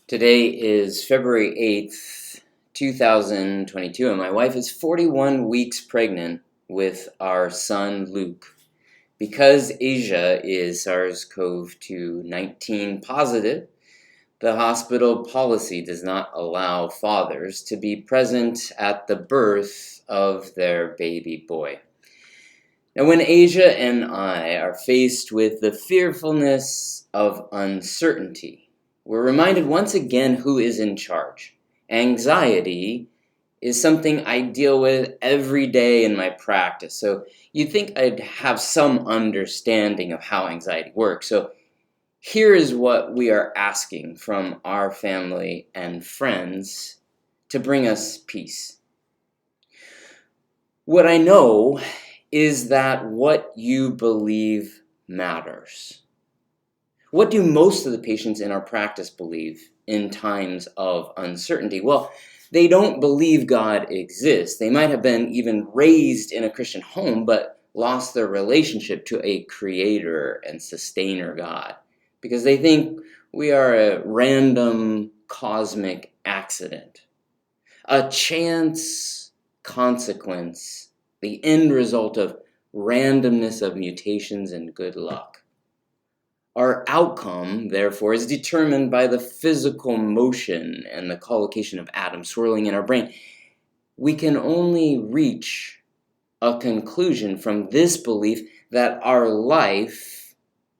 Today is February 8th, 2022, and my wife is 41 weeks pregnant with our son Luke. Because Asia is SARS-CoV-2 positive, the hospital policy does not allow fathers to be present at the birth of their baby boy. Now, when Asia and I are faced with the fearfulness of uncertainty, we're reminded once again who is in charge. Anxiety is something I deal with every day in my practice, so you'd think I'd have some understanding of how anxiety works. So here is what we are asking from our family and friends to bring us peace. What I know is that what you believe matters. What do most of the patients in our practice believe in times of uncertainty? Well, they don't believe God exists. They might have been even raised in a Christian home, but lost their relationship to a creator and sustainer God, because they think we are a random cosmic accident, a chance consequence, the end result of randomness of mutations and good luck. Our outcome, therefore, is determined by the physical motion and the collocation of atoms swirling in our brain. We can only reach a conclusion from this belief that our life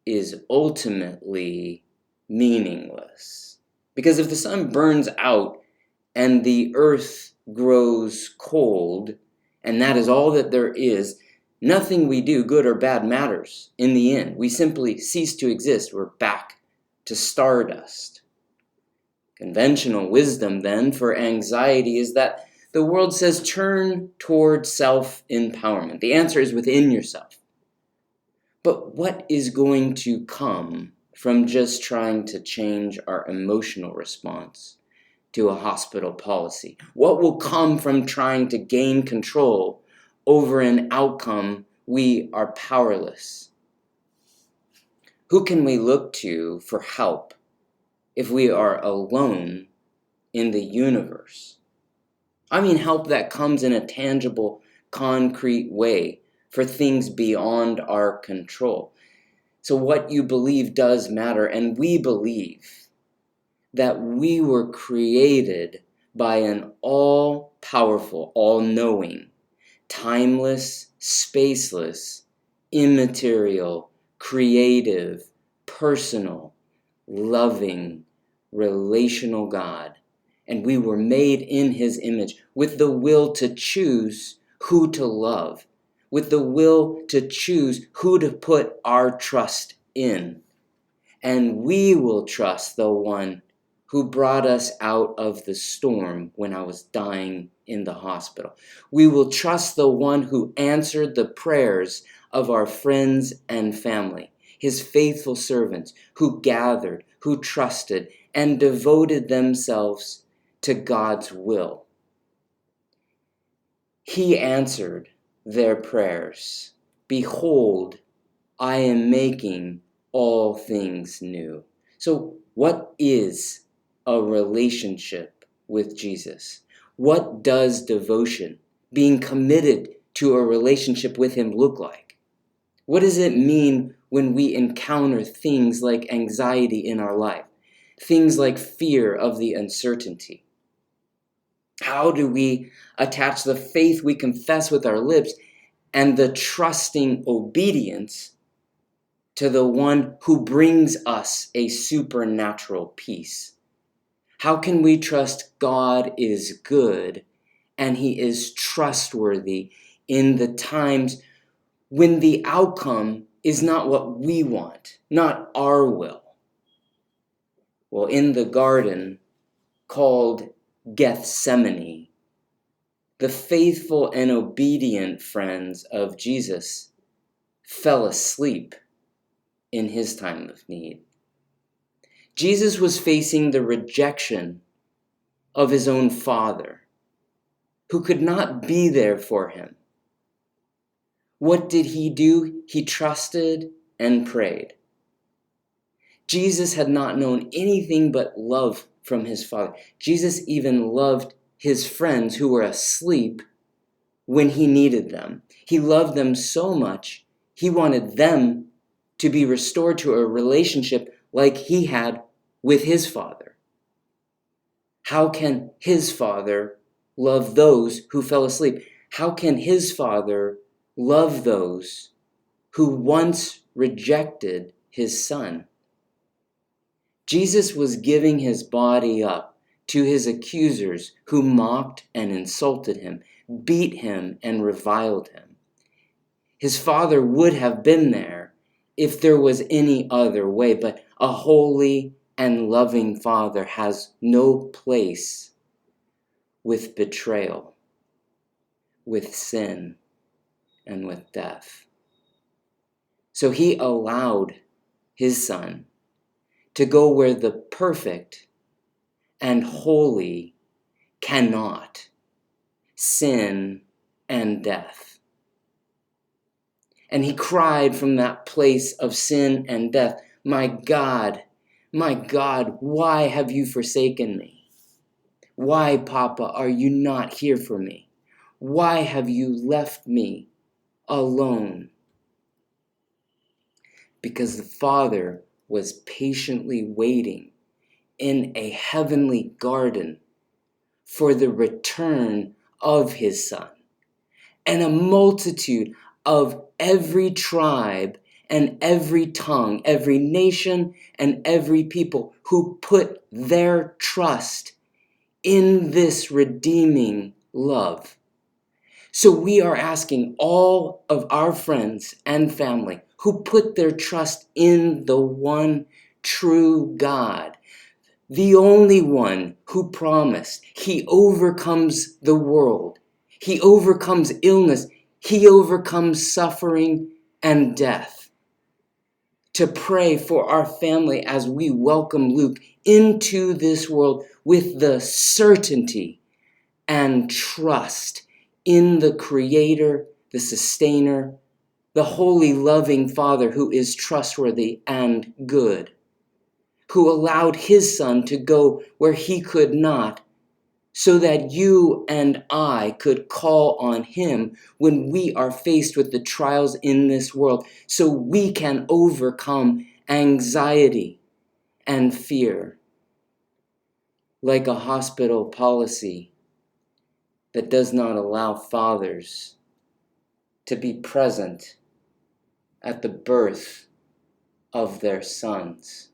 is ultimately meaningless. Because if the sun burns out and the earth grows cold, and that is all that there is, nothing we do, good or bad, matters in the end. We simply cease to exist. We're back to stardust. Conventional wisdom, then, for anxiety is that the world says turn toward self-empowerment. The answer is within yourself. But what is going to come from just trying to change our emotional response to a hospital policy? What will come from trying to gain control over an outcome we are powerless? Who can we look to for help if we are alone in the universe? I mean help that comes in a tangible, concrete way for things beyond our control. So what you believe does matter, and we believe that we were created by an all-powerful, all-knowing, timeless, spaceless, immaterial, creative, personal, loving, relational God. And we were made in His image with the will to choose who to love, with the will to choose who to put our trust in. And we will trust the one who brought us out of the storm when I was dying in the hospital. We will trust the one who answered the prayers of our friends and family, His faithful servants who gathered, who trusted, and devoted themselves to God's will. He answered their prayers. Behold, I am making all things new. So what is a relationship with Jesus? What does devotion, being committed to a relationship with Him, look like? What does it mean when we encounter things like anxiety in our life? Things like fear of the uncertainty? How do we attach the faith we confess with our lips and the trusting obedience to the one who brings us a supernatural peace? How can we trust God is good and He is trustworthy in the times when the outcome is not what we want, not our will? Well, in the garden called Gethsemane, the faithful and obedient friends of Jesus fell asleep in His time of need. Jesus was facing the rejection of His own Father, who could not be there for Him. What did He do? He trusted and prayed. Jesus had not known anything but love from his Father. Jesus even loved his friends who were asleep when he needed them. He loved them so much, he wanted them to be restored to a relationship like he had with his Father. How can his Father love those who fell asleep? How can his Father love those who once rejected his Son? Jesus was giving his body up to his accusers who mocked and insulted him, beat him and reviled him. His Father would have been there if there was any other way, but a holy and loving Father has no place with betrayal, with sin, and with death. So he allowed his Son to go where the perfect and holy cannot, sin and death. And he cried from that place of sin and death, my God, why have you forsaken me? Why, Papa, are you not here for me? Why have you left me alone? Because the Father was patiently waiting in a heavenly garden for the return of his Son. And a multitude of every tribe and every tongue, every nation and every people who put their trust in this redeeming love. So we are asking all of our friends and family who put their trust in the one true God, the only one who promised he overcomes the world, he overcomes illness, he overcomes suffering and death, to pray for our family as we welcome Luke into this world with the certainty and trust in the Creator, the Sustainer, the holy, loving Father who is trustworthy and good, who allowed his Son to go where he could not, so that you and I could call on him when we are faced with the trials in this world, so we can overcome anxiety and fear, like a hospital policy that does not allow fathers to be present at the birth of their sons.